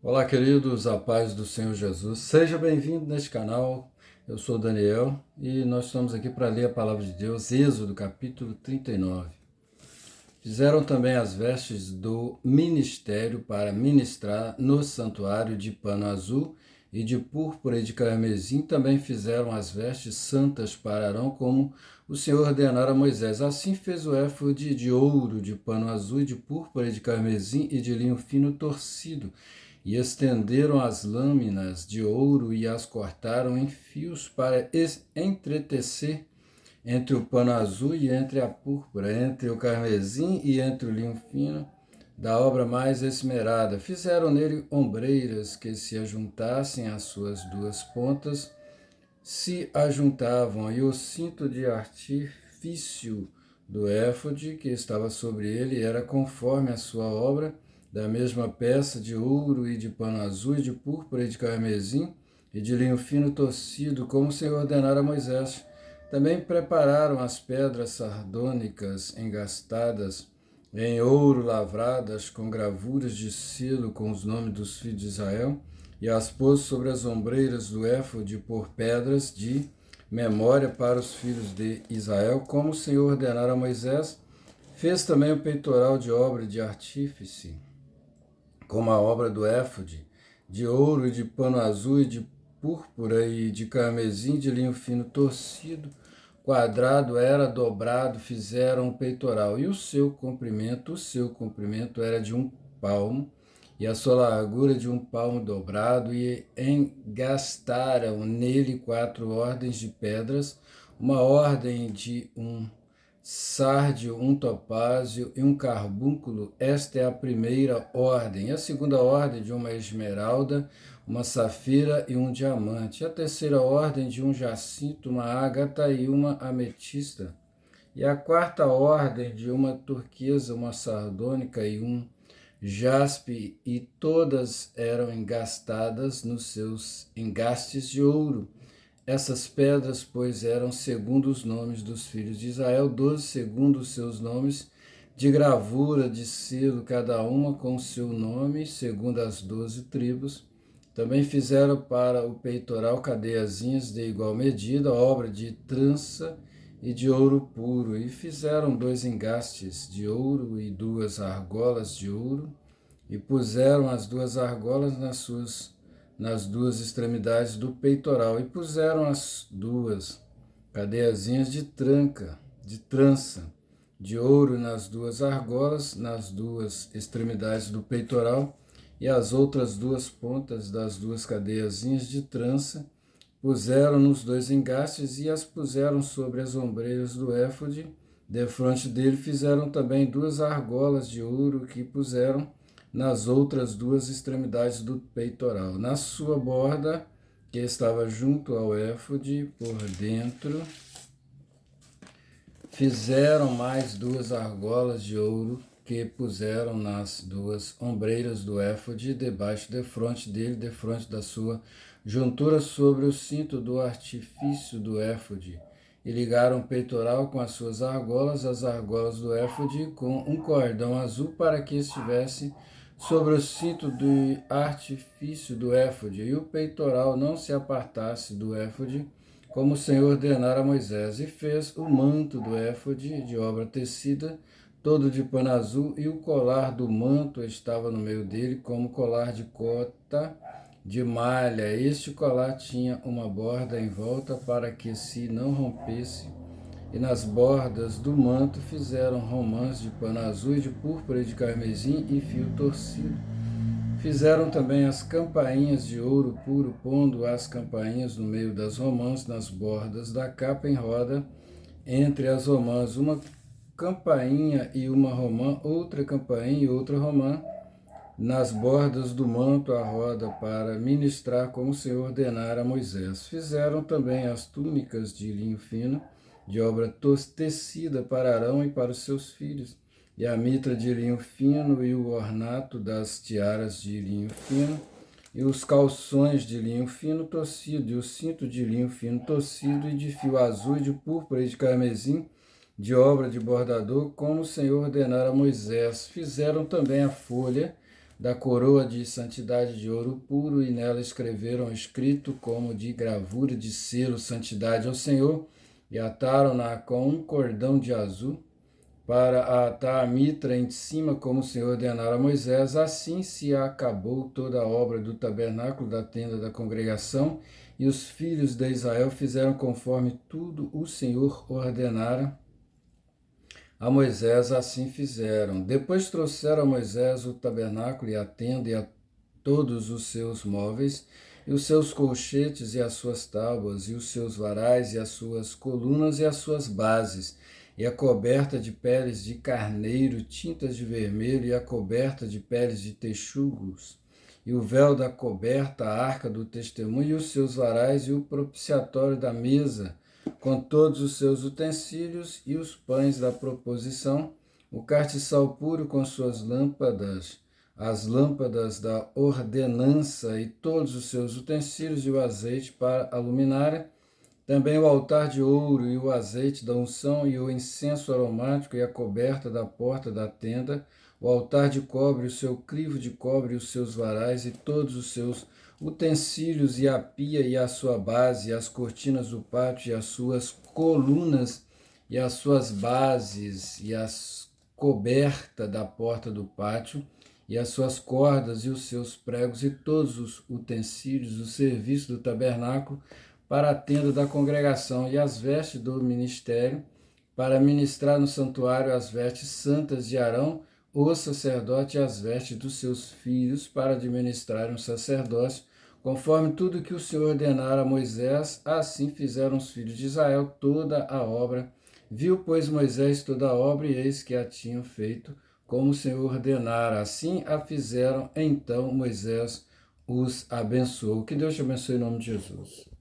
Olá, queridos, a paz do Senhor Jesus. Seja bem-vindo neste canal. Eu sou Daniel e nós estamos aqui para ler a palavra de Deus, Êxodo, capítulo 39. Fizeram também as vestes do ministério para ministrar no santuário de pano azul e de púrpura e de carmesim. Também fizeram as vestes santas para Arão, como o Senhor ordenara a Moisés. Assim fez o éfode de ouro, de pano azul, e de púrpura e de carmesim e de linho fino torcido. E estenderam as lâminas de ouro e as cortaram em fios para entretecer entre o pano azul e entre a púrpura, entre o carmesim e entre o linho fino, da obra mais esmerada. Fizeram nele ombreiras que se ajuntassem às suas duas pontas, se ajuntavam, e o cinto de artifício do éfode que estava sobre ele era conforme a sua obra, da mesma peça de ouro e de pano azul e de púrpura e de carmesim e de linho fino torcido, como o Senhor ordenara a Moisés. Também prepararam as pedras sardônicas engastadas em ouro, lavradas com gravuras de selo com os nomes dos filhos de Israel, e as pôs sobre as ombreiras do éfode por pedras de memória para os filhos de Israel, como o Senhor ordenara a Moisés. Fez também o peitoral de obra de artífice, como a obra do éfode, de ouro e de pano azul e de púrpura e de carmesim, de linho fino torcido, quadrado era dobrado, fizeram o peitoral, e o seu comprimento era de 1 palmo, e a sua largura de 1 palmo dobrado, e engastaram nele 4 ordens de pedras, uma ordem de um sárdio, um topázio e um carbúnculo. Esta é a primeira ordem. E a segunda ordem de uma esmeralda, uma safira e um diamante. A terceira ordem de um jacinto, uma ágata e uma ametista. E a quarta ordem de uma turquesa, uma sardônica e um jaspe, e todas eram engastadas nos seus engastes de ouro. Essas pedras, pois, eram segundo os nomes dos filhos de Israel, 12 segundo os seus nomes, de gravura, de selo, cada uma com o seu nome, segundo as 12 tribos. Também fizeram para o peitoral cadeiazinhas de igual medida, obra de trança e de ouro puro, e fizeram 2 engastes de ouro e 2 argolas de ouro, e puseram as 2 argolas nas 2 extremidades do peitoral, e puseram as 2 cadeiazinhas de trança, de ouro nas 2 argolas, nas 2 extremidades do peitoral, e as outras 2 pontas das 2 cadeiazinhas de trança puseram nos 2 engastes e as puseram sobre as ombreiras do éfode. Defronte dele fizeram também 2 argolas de ouro que puseram nas outras 2 extremidades do peitoral. Na sua borda, que estava junto ao éfode, por dentro, fizeram mais 2 argolas de ouro que puseram nas 2 ombreiras do éfode, debaixo, defronte dele, defronte da sua juntura, sobre o cinto do artifício do éfode. E ligaram o peitoral com as suas argolas, as argolas do éfode, com um cordão azul, para que estivesse sobre o cinto do artifício do éfode, e o peitoral não se apartasse do éfode, como o Senhor ordenara a Moisés. E fez o manto do éfode de obra tecida, todo de pano azul, e o colar do manto estava no meio dele, como colar de cota de malha. Este colar tinha uma borda em volta, para que se não rompesse. E nas bordas do manto fizeram romãs de pano azul e de púrpura e de carmesim e fio torcido. Fizeram também as campainhas de ouro puro, pondo as campainhas no meio das romãs, nas bordas da capa em roda, entre as romãs, uma campainha e uma romã, outra campainha e outra romã, nas bordas do manto à roda, para ministrar como o Senhor ordenara a Moisés. Fizeram também as túnicas de linho fino, de obra tecida para Arão e para os seus filhos, e a mitra de linho fino, e o ornato das tiaras de linho fino, e os calções de linho fino torcido, e o cinto de linho fino torcido, e de fio azul, e de púrpura e de carmesim, de obra de bordador, como o Senhor ordenara a Moisés. Fizeram também a folha da coroa de santidade de ouro puro, e nela escreveram escrito como de gravura de selo, santidade ao Senhor, e ataram-na com um cordão de azul, para atar a mitra em cima, como o Senhor ordenara a Moisés. Assim se acabou toda a obra do tabernáculo da tenda da congregação, e os filhos de Israel fizeram conforme tudo o Senhor ordenara a Moisés, assim fizeram. Depois trouxeram a Moisés o tabernáculo e a tenda e a todos os seus móveis, e os seus colchetes e as suas tábuas, e os seus varais e as suas colunas e as suas bases, e a coberta de peles de carneiro, tintas de vermelho, e a coberta de peles de texugos, e o véu da coberta, a arca do testemunho, e os seus varais, e o propiciatório da mesa, com todos os seus utensílios, e os pães da proposição, o castiçal puro com suas lâmpadas, as lâmpadas da ordenança e todos os seus utensílios, e o azeite para a luminária, também o altar de ouro e o azeite da unção e o incenso aromático e a coberta da porta da tenda, o altar de cobre, o seu crivo de cobre e os seus varais e todos os seus utensílios, e a pia e a sua base, e as cortinas do pátio e as suas colunas e as suas bases, e a coberta da porta do pátio e as suas cordas e os seus pregos e todos os utensílios do serviço do tabernáculo para a tenda da congregação, e as vestes do ministério, para ministrar no santuário, as vestes santas de Arão, o sacerdote, e as vestes dos seus filhos, para administrar um sacerdócio, conforme tudo que o Senhor ordenara a Moisés. Assim fizeram os filhos de Israel toda a obra. Viu, pois, Moisés toda a obra, e eis que a tinham feito, como o Senhor ordenara. Assim a fizeram. Então Moisés os abençoou. Que Deus te abençoe em nome de Jesus.